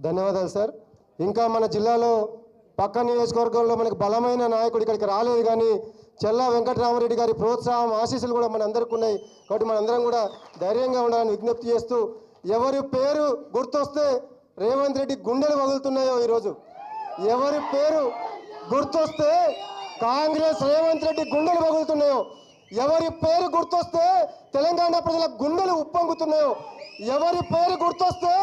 ధన్యవాదాలు సార్. ఇంకా మన జిల్లాలో పక్క నియోజకవర్గంలో మనకు బలమైన నాయకుడు ఇక్కడికి రాలేదు, కానీ చెల్లా వెంకటరామరెడ్డి గారి ప్రోత్సాహం ఆశీస్సులు కూడా మన అందరికీ ఉన్నాయి. కాబట్టి మనందరం కూడా ధైర్యంగా ఉండాలని విజ్ఞప్తి చేస్తూ, ఎవరి పేరు గుర్తొస్తే రేవంత్ రెడ్డి గుండెలు పగులుతున్నాయో ఈరోజు, ఎవరి పేరు గుర్తొస్తే కాంగ్రెస్ రేవంత్ రెడ్డి గుండెలు పగులుతున్నాయో, ఎవరి పేరు గుర్తొస్తే తెలంగాణ ప్రజల గుండెలు ఉప్పొంగుతున్నాయో, ఎవరి పేరు గుర్తొస్తే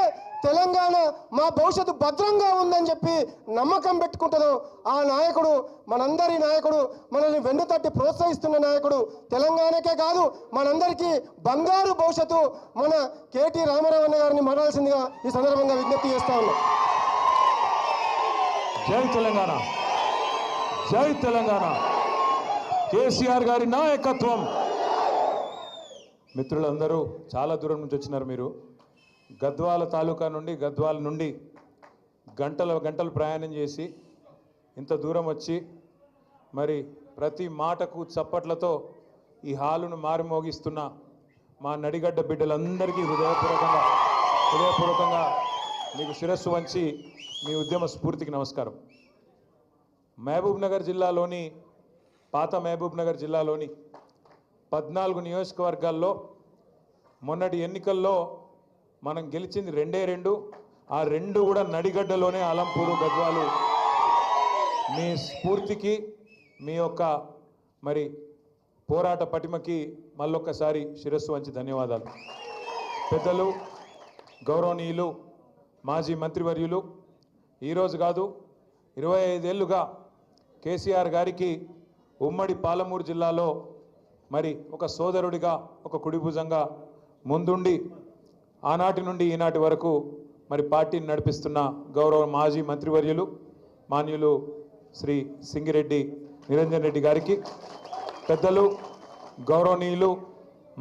తెలంగాణ మా భవిష్యత్తు భద్రంగా ఉందని చెప్పి నమ్మకం పెట్టుకుంటుందో ఆ నాయకుడు, మనందరి నాయకుడు, మనల్ని వెన్నుతట్టి ప్రోత్సహిస్తున్న నాయకుడు, తెలంగాణకే కాదు మనందరికీ బంగారు భవిష్యత్తు మన కేటీ రామారావు అన్న గారిని మాట్లాడాల్సిందిగా ఈ సందర్భంగా విజ్ఞప్తి చేస్తా ఉన్నాం. జై తెలంగాణ, జై తెలంగాణ, కేసీఆర్ గారి నాయకత్వం. మిత్రులందరూ చాలా దూరం నుంచి వచ్చినారు. మీరు గద్వాల తాలూకా నుండి, గద్వాల నుండి గంటలు ప్రయాణం చేసి ఇంత దూరం వచ్చి మరి ప్రతి మాటకు చప్పట్లతో ఈ హాలును మారుమోగిస్తున్న మా నడిగడ్డ బిడ్డలందరికీ హృదయపూర్వకంగా మీకు శిరస్సు వంచి మీ ఉద్యమ స్ఫూర్తికి నమస్కారం. మహబూబ్నగర్ జిల్లాలోని, పాత మహబూబ్నగర్ జిల్లాలోని 14 నియోజకవర్గాల్లో మొన్నటి ఎన్నికల్లో మనం గెలిచింది 2 ఆ 2 కూడా నడిగడ్డలోనే, అలంపూరు, గద్వాలు. మీ స్ఫూర్తికి, మీ యొక్క మరి పోరాట పటిమకి మళ్ళొక్కసారి శిరస్సు వంచి ధన్యవాదాలు. పెద్దలు, గౌరవనీయులు, మాజీ మంత్రివర్యులు, ఈరోజు కాదు 25 ఏళ్ళుగా కేసీఆర్ గారికి ఉమ్మడి పాలమూరు జిల్లాలో మరి ఒక సోదరుడిగా, ఒక కుడిభుజంగా ముందుండి ఆనాటి నుండి ఈనాటి వరకు మరి పార్టీని నడిపిస్తున్న గౌరవ మాజీ మంత్రివర్యులు మాన్యులు శ్రీ సింగిరెడ్డి నిరంజన్ రెడ్డి గారికి, పెద్దలు, గౌరవనీయులు,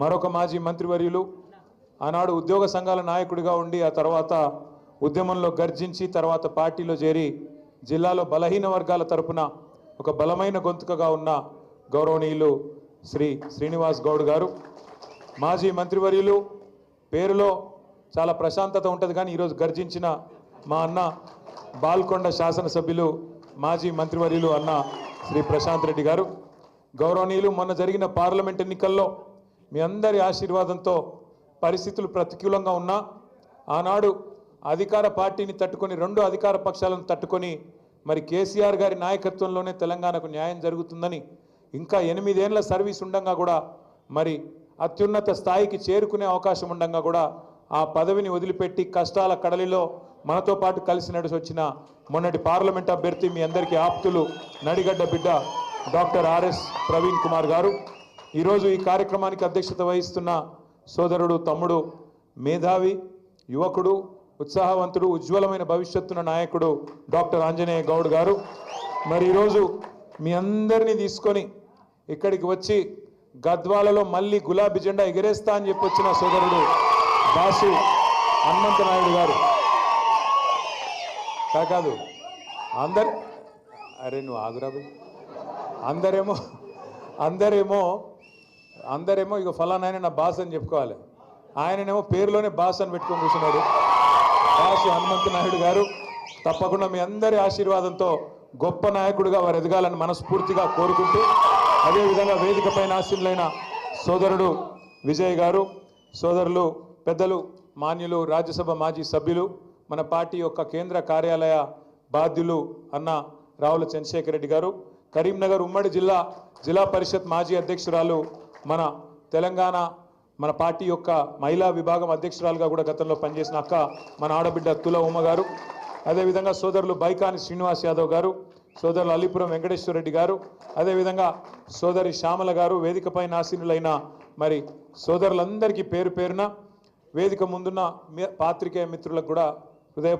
మరొక మాజీ మంత్రివర్యులు, ఆనాడు ఉద్యోగ సంఘాల నాయకుడిగా ఉండి ఆ తర్వాత ఉద్యమంలో గర్జించి తర్వాత పార్టీలో చేరి జిల్లాలో బలహీన వర్గాల తరపున ఒక బలమైన గొంతుకగా ఉన్న గౌరవనీయులు శ్రీ శ్రీనివాస్ గౌడ్ గారు, మాజీ మంత్రివర్యులు, పేరులో చాలా ప్రశాంతత ఉంటుంది కానీ ఈరోజు గర్జించిన మా అన్న బాల్కొండ శాసనసభ్యులు, మాజీ మంత్రివర్యులు అన్న శ్రీ ప్రశాంత్ రెడ్డి గారు, గౌరవనీయులు, మొన్న జరిగిన పార్లమెంట్ ఎన్నికల్లో మీ అందరి ఆశీర్వాదంతో పరిస్థితులు ప్రతికూలంగా ఉన్నా ఆనాడు అధికార పార్టీని తట్టుకొని, 2 అధికార పక్షాలను తట్టుకొని మరి కేసీఆర్ గారి నాయకత్వంలోనే తెలంగాణకు న్యాయం జరుగుతుందని, ఇంకా 8 ఏళ్ల సర్వీస్ ఉండగా కూడా మరి అత్యున్నత స్థాయికి చేరుకునే అవకాశం ఉండగా కూడా ఆ పదవిని వదిలిపెట్టి కష్టాల కడలిలో మనతో పాటు కలిసి నడిచి వచ్చిన మొన్నటి పార్లమెంట్ అభ్యర్థి, మీ అందరికీ ఆప్తులు, నడిగడ్డ బిడ్డ డాక్టర్ ఆర్ఎస్ ప్రవీణ్ కుమార్ గారు, ఈరోజు ఈ కార్యక్రమానికి అధ్యక్షత వహిస్తున్న సోదరుడు, తమ్ముడు, మేధావి, యువకుడు, ఉత్సాహవంతుడు, ఉజ్వలమైన భవిష్యత్తున్న నాయకుడు డాక్టర్ ఆంజనేయ గౌడ్ గారు, మరి ఈరోజు మీ అందరినీ తీసుకొని ఇక్కడికి వచ్చి గద్వాలలో మళ్ళీ గులాబీ జెండా ఎగిరేస్తా అని చెప్పి వచ్చిన సోదరుడు దాసు హనుమంత నాయుడు గారు. కాదు అందరు, అరే నువ్వు ఆగురాబు, అందరేమో ఇక ఫలానా ఆయన నా బాస్ అని చెప్పుకోవాలి, ఆయననేమో పేరులోనే బాస్ అని పెట్టుకొని కూర్చున్నాడు. దాసు హనుమంత నాయుడు గారు తప్పకుండా మీ అందరి ఆశీర్వాదంతో గొప్ప నాయకుడిగా వారు ఎదగాలని మనస్ఫూర్తిగా కోరుకుంటూ, అదేవిధంగా వేదికపైన ఆశీనులైన సోదరుడు విజయ్ గారు, సోదరులు, పెద్దలు, మాన్యులు, రాజ్యసభ మాజీ సభ్యులు, మన పార్టీ యొక్క కేంద్ర కార్యాలయ బాధ్యులు అన్న రావుల చంద్రశేఖర్ రెడ్డి గారు, కరీంనగర్ ఉమ్మడి జిల్లా పరిషత్ మాజీ అధ్యక్షురాలు, మన తెలంగాణ మన పార్టీ యొక్క మహిళా విభాగం అధ్యక్షురాలుగా కూడా గతంలో పనిచేసిన అక్క మన ఆడబిడ్డ తుల ఉమ్మ గారు, అదేవిధంగా సోదరులు బైకాని శ్రీనివాస్ యాదవ్ గారు, సోదరులు అలీపురం వెంకటేశ్వర రెడ్డి గారు, అదేవిధంగా సోదరి శ్యామల గారు, వేదికపై ఆసీనులైన మరి సోదరులందరికీ పేరు పేరున, వేదిక ముందున్న పాత్రికేయ మిత్రులకు కూడా హృదయ